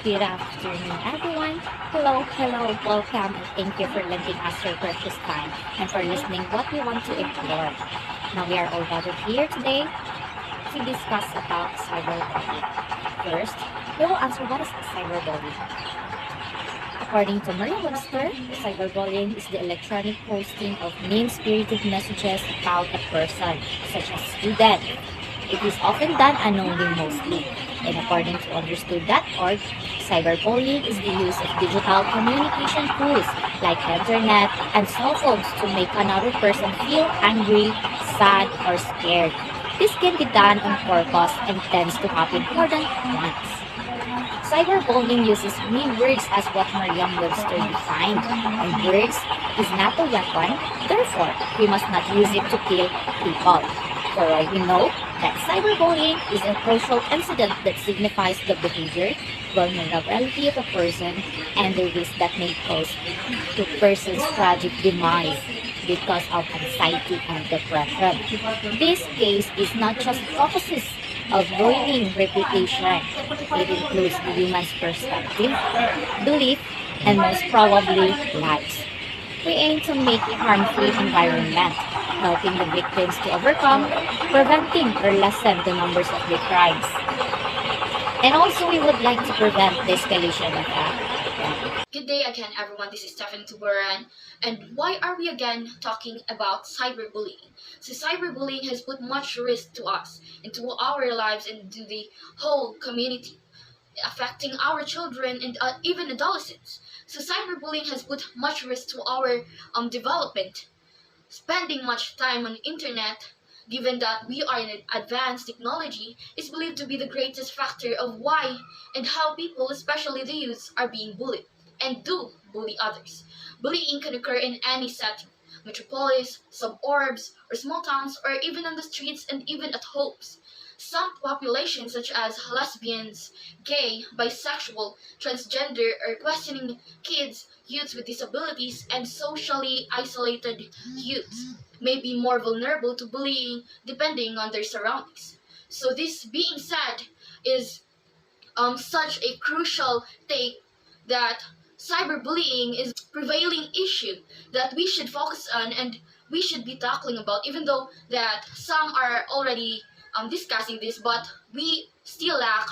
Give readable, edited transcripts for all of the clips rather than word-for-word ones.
Good afternoon, everyone. Hello, welcome, and thank you for lending us your precious time and for listening what we want to explore. Now we are all gathered here today to discuss about cyberbullying. First, we will answer what is cyberbullying. According to Merriam-Webster, cyberbullying is the electronic posting of mean-spirited messages about a person, such as student. It is often done unknowingly mostly. And according to understood.org, cyberbullying is the use of digital communication tools like internet and cell phones to make another person feel angry, sad, or scared. This can be done on purpose and tends to happen more than once. Cyberbullying uses mean words as what Merriam-Webster defined, and words is not a weapon, therefore we must not use it to kill people. For all we know, that cyberbullying is a crucial incident that signifies the behavior, vulnerability of a person, and the risk that may cause to person's tragic demise because of anxiety and depression. This case is not just focuses of ruining reputation. It includes the human's perspective, belief, and most probably lives. We aim to make a harm-free environment, helping the victims to overcome, preventing or lessen the numbers of their crimes. And also, we would like to prevent the escalation of that. Good day again, everyone. This is Stefan Tuburan. And why are we again talking about cyberbullying? So, cyberbullying has put much risk to us, into our lives, and to the whole community, affecting our children and even adolescents. So, cyberbullying has put much risk to our development. Spending much time on internet, given that we are in advanced technology, is believed to be the greatest factor of why and how people, especially the youths, are being bullied and do bully others. Bullying can occur in any setting, metropolis, suburbs, or small towns, or even on the streets and even at homes. Some populations, such as lesbians, gay, bisexual, transgender, or questioning kids, youths with disabilities, and socially isolated youths, may be more vulnerable to bullying depending on their surroundings. So, this being said, is such a crucial take that cyberbullying is prevailing issue that we should focus on and we should be tackling about, even though that some are already discussing this, but we still lack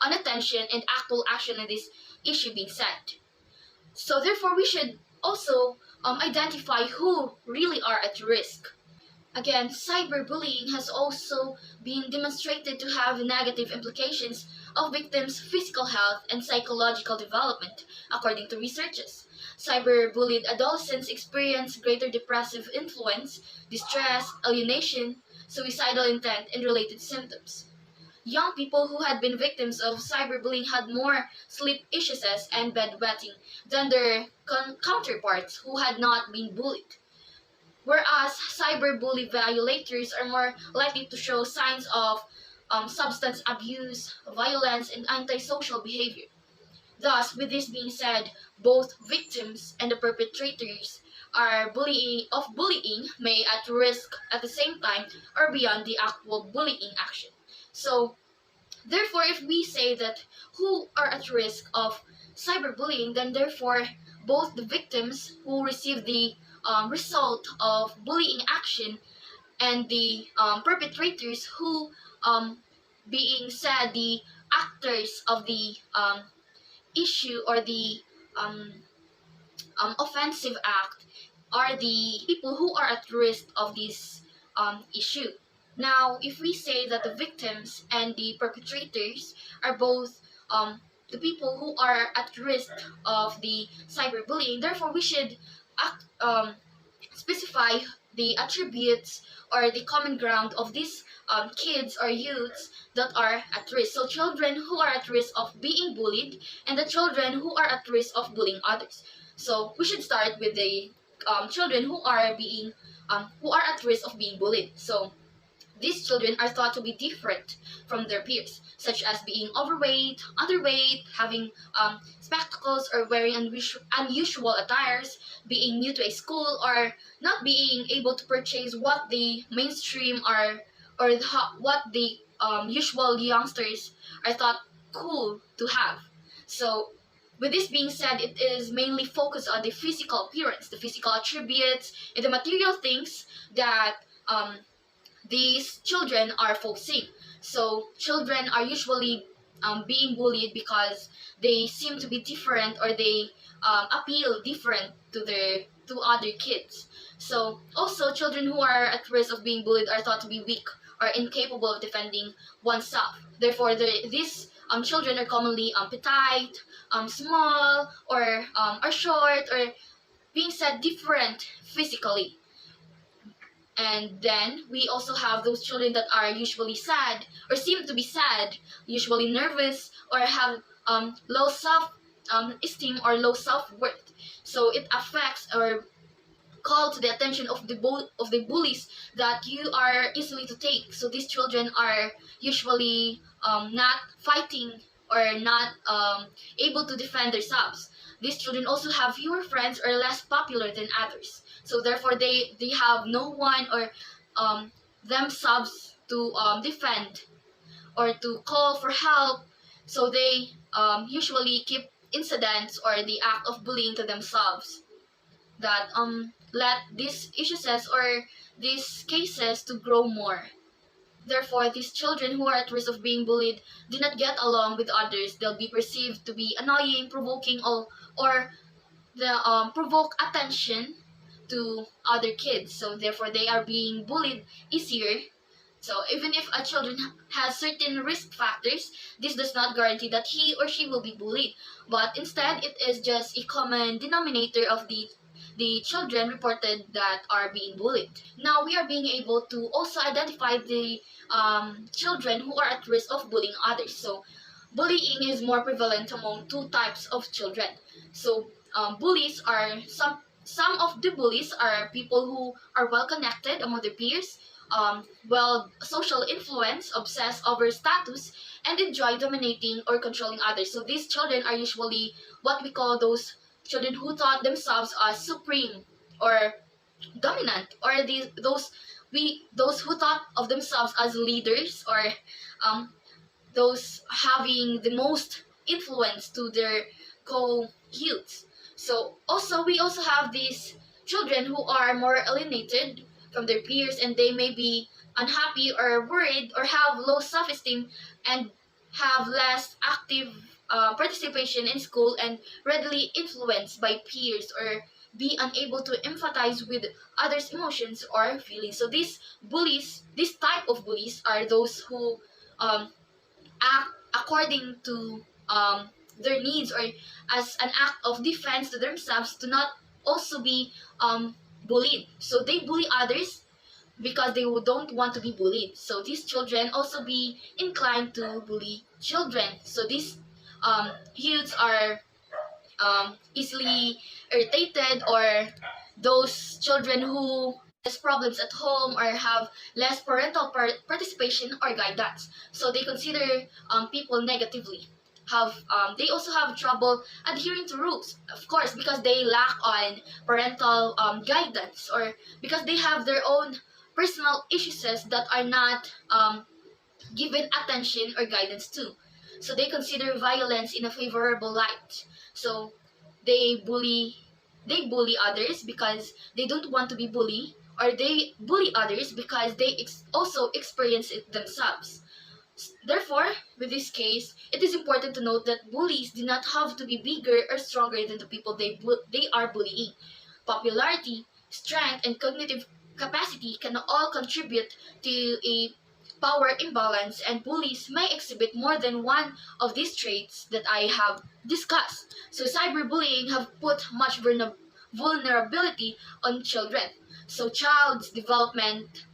attention and actual action on this issue being said. So therefore, we should also identify who really are at risk. Again, cyberbullying has also been demonstrated to have negative implications of victims' physical health and psychological development, according to researchers. Cyberbullied adolescents experience greater depressive influence, distress, alienation, suicidal intent, and related symptoms. Young people who had been victims of cyberbullying had more sleep issues and bedwetting than their counterparts who had not been bullied. Whereas cyberbully violators are more likely to show signs of substance abuse, violence, and antisocial behavior. Thus, with this being said, both victims and the perpetrators are bullying may at risk at the same time or beyond the actual bullying action. So, therefore, if we say that who are at risk of cyberbullying, then therefore both the victims who receive the result of bullying action and the perpetrators who, being said, the actors of the issue or the um, offensive act are the people who are at risk of this issue. Now, if we say that the victims and the perpetrators are both the people who are at risk of the cyberbullying, therefore we should specify the attributes or the common ground of these kids or youths that are at risk. So, children who are at risk of being bullied and the children who are at risk of bullying others. So, we should start with the children who are at risk of being bullied. So, these children are thought to be different from their peers, such as being overweight, underweight, having spectacles, or wearing unusual attires, being new to a school, or not being able to purchase what the mainstream are or what the usual youngsters are thought cool to have. So, with this being said, it is mainly focused on the physical appearance, the physical attributes, and the material things that these children are focusing. So children are usually being bullied because they seem to be different, or they appeal different to their to other kids. So also, children who are at risk of being bullied are thought to be weak or incapable of defending oneself. Therefore, these children are commonly petite, small, or are short, or being said different physically. And then we also have those children that are usually sad, or seem to be sad, usually nervous, or have low self esteem or low self worth. So it affects or call to the attention of the bullies that you are easily to take. So these children are usually not fighting, or not able to defend themselves. These children also have fewer friends, or less popular than others. So therefore, they have no one, or themselves to defend, or to call for help. So they usually keep incidents or the act of bullying to themselves, that let these issues or these cases to grow more. Therefore, these children who are at risk of being bullied do not get along with others. They'll be perceived to be annoying, provoking, or the provoke attention to other kids. So therefore, they are being bullied easier. So even if a children has certain risk factors, this does not guarantee that he or she will be bullied. But instead, it is just a common denominator of the children reported that are being bullied. Now we are being able to also identify the children who are at risk of bullying others. So bullying is more prevalent among two types of children. So bullies are some of the bullies are people who are well connected among their peers, well social influence, obsess over status, and enjoy dominating or controlling others. So these children are usually what we call those children who thought themselves as supreme or dominant, or those who thought of themselves as leaders, or um, those having the most influence to their co-youths. So also we also have these children who are more alienated from their peers, and they may be unhappy or worried, or have low self-esteem, and have less active participation in school, and readily influenced by peers, or be unable to empathize with others' emotions or feelings. So these bullies, this type of bullies, are those who act according to their needs, or as an act of defense to themselves, to not also be bullied. So they bully others because they don't want to be bullied. So these children also be inclined to bully children. So these youths are easily irritated, or those children who has problems at home, or have less parental participation or guidance. So they consider people negatively. They also have trouble adhering to rules, of course, because they lack on parental guidance, or because they have their own personal issues that are not given attention or guidance to. So they consider violence in a favorable light. So they bully they bully others because they don't want to be bullied, or they bully others because they also experience it themselves. Therefore, with this case, it is important to note that bullies do not have to be bigger or stronger than the people they are bullying. Popularity, strength, and cognitive capacity can all contribute to a power imbalance, and bullies may exhibit more than one of these traits that I have discussed. So cyberbullying have put much vulnerability on children. So child's development,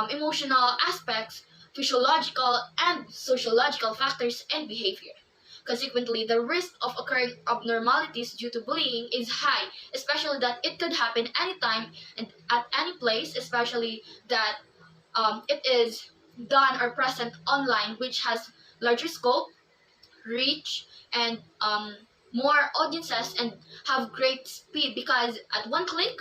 emotional aspects, physiological and sociological factors, and behavior. Consequently, the risk of occurring abnormalities due to bullying is high, especially that it could happen anytime and at any place, especially that it is done or present online, which has larger scope, reach, and more audiences, and have great speed, because at one click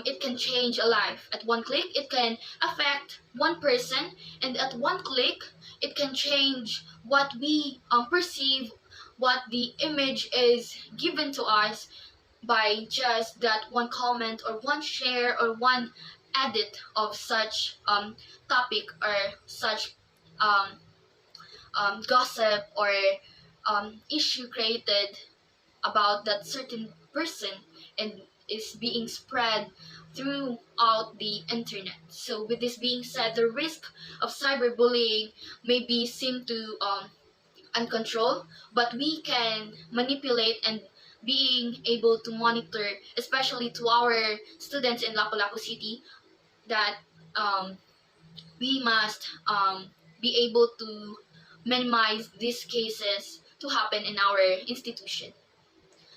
it can change a life. At one click it can affect one person, and at one click it can change what we perceive what the image is given to us by just that one comment or one share or one edit of such topic or such um, gossip or issue created about that certain person and is being spread throughout the internet. So with this being said, the risk of cyberbullying may be seem to uncontrolled, but we can manipulate and being able to monitor, especially to our students in Lapu-Lapu City, that um, we must be able to minimize these cases to happen in our institution.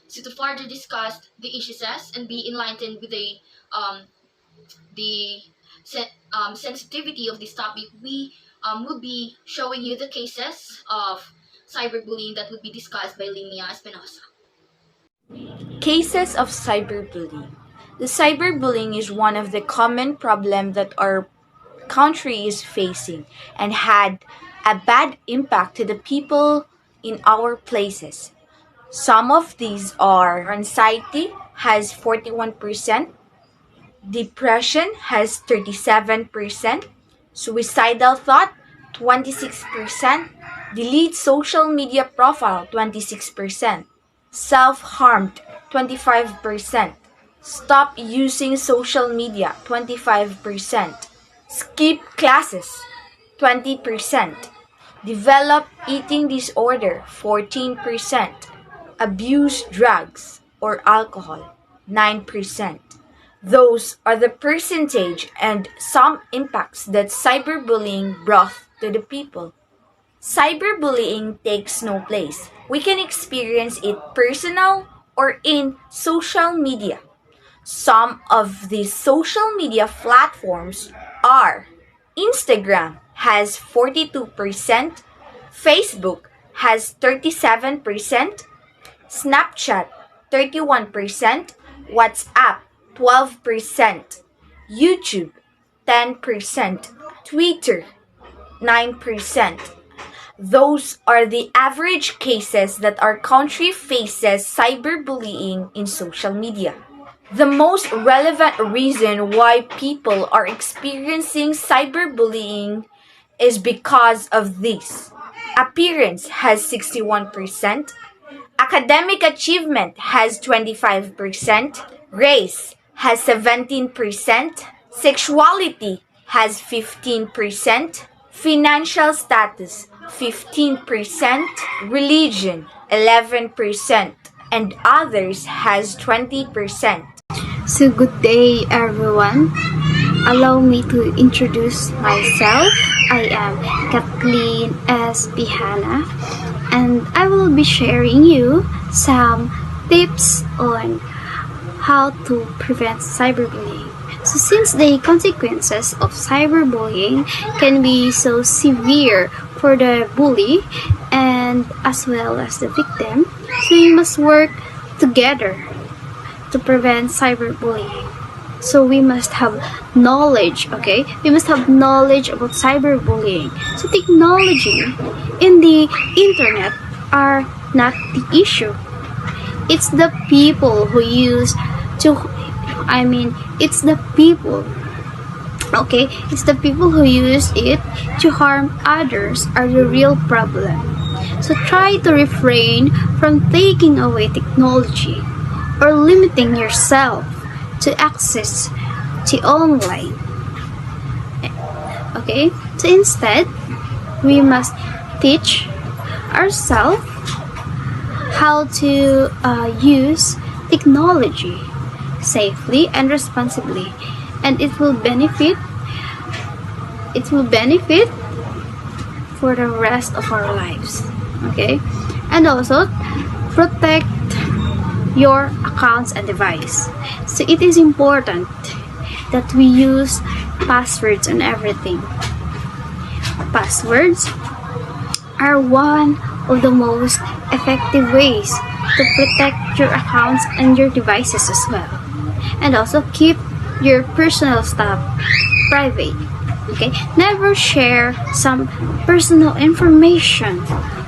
So to further discuss the issues and be enlightened with um, the sensitivity of this topic, we would be showing you the cases of cyberbullying that would be discussed by Linnea Espinosa. Cases of cyberbullying. The cyberbullying is one of the common problems that our country is facing and had a bad impact to the people in our places. Some of these are anxiety has 41%, depression has 37%, suicidal thought 26%, delete social media profile 26%, self-harmed 25%, stop using social media 25%, skip classes 20%, develop eating disorder 14%, abuse drugs or alcohol 9%. Those are the percentage and some impacts that cyberbullying brought to the people. Cyberbullying takes no place. We can experience it personal or in social media. Some of these social media platforms are Instagram has 42%, Facebook has 37%, Snapchat 31%, WhatsApp 12%, YouTube 10%, Twitter 9%. Those are the average cases that our country faces cyberbullying in social media. The most relevant reason why people are experiencing cyberbullying is because of this. Appearance has 61%, academic achievement has 25%, race has 17%, sexuality has 15%, financial status 15%, religion 11%, and others has 20%. So good day everyone. Allow me to introduce myself. I am Kathleen S. Pihana and I will be sharing you some tips on how to prevent cyberbullying. So since the consequences of cyberbullying can be so severe for the bully and as well as the victim, so we must work together to prevent cyberbullying. So we must have knowledge, okay? We must have knowledge about cyberbullying. So technology in the internet are not the issue. It's the people who use it's the people, okay? It's the people who use it to harm others are the real problem. So try to refrain from taking away technology or limiting yourself to access to online. Okay? So instead, we must teach ourselves how to use technology safely and responsibly, and it will benefit for the rest of our lives. Okay? And also protect your accounts and device. So it is important that we use passwords on everything. Passwords are one of the most effective ways to protect your accounts and your devices as well. And also keep your personal stuff private. Okay? Never share some personal information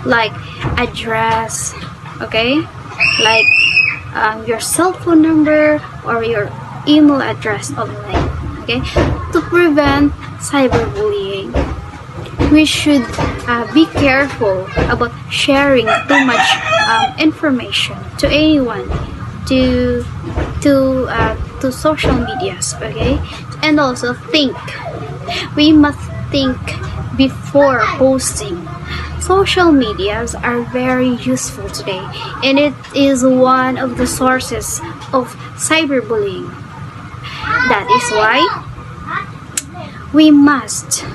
like address, okay, like your cell phone number or your email address online, okay. To prevent cyberbullying, we should be careful about sharing too much information to anyone, to to social medias, okay. And also we must think before posting. Social medias are very useful today, and it is one of the sources of cyberbullying. That is why we must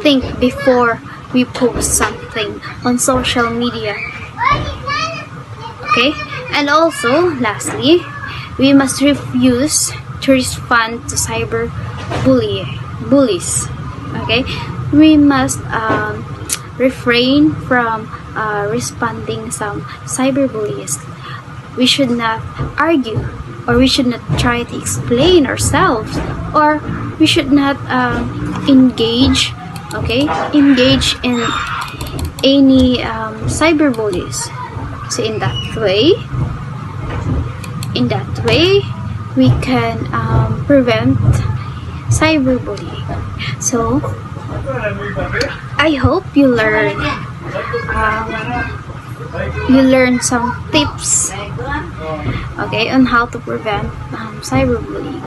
think before we post something on social media, okay. And also, lastly, we must refuse to respond to bullies, okay. We must refrain from responding some cyberbullies. We should not argue, or we should not try to explain ourselves, or we should not engage in any cyberbullies. So in that way we can prevent cyberbullying. So I hope you learn some tips, okay, on how to prevent cyberbullying.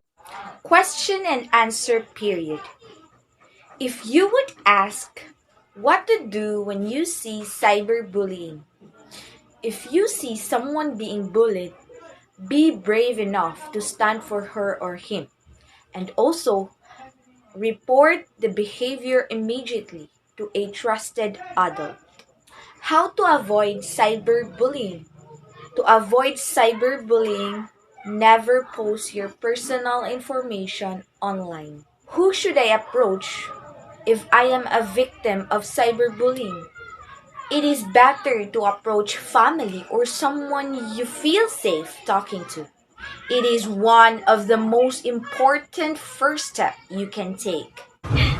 Question and answer period. If you would ask what to do when you see cyberbullying, if you see someone being bullied, be brave enough to stand for her or him, and also report the behavior immediately to a trusted adult. How to avoid cyberbullying? To avoid cyberbullying, never post your personal information online. Who should I approach if I am a victim of cyberbullying? It is better to approach family or someone you feel safe talking to. It is one of the most important first steps you can take.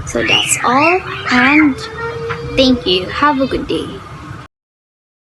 So that's all, and thank you. Have a good day.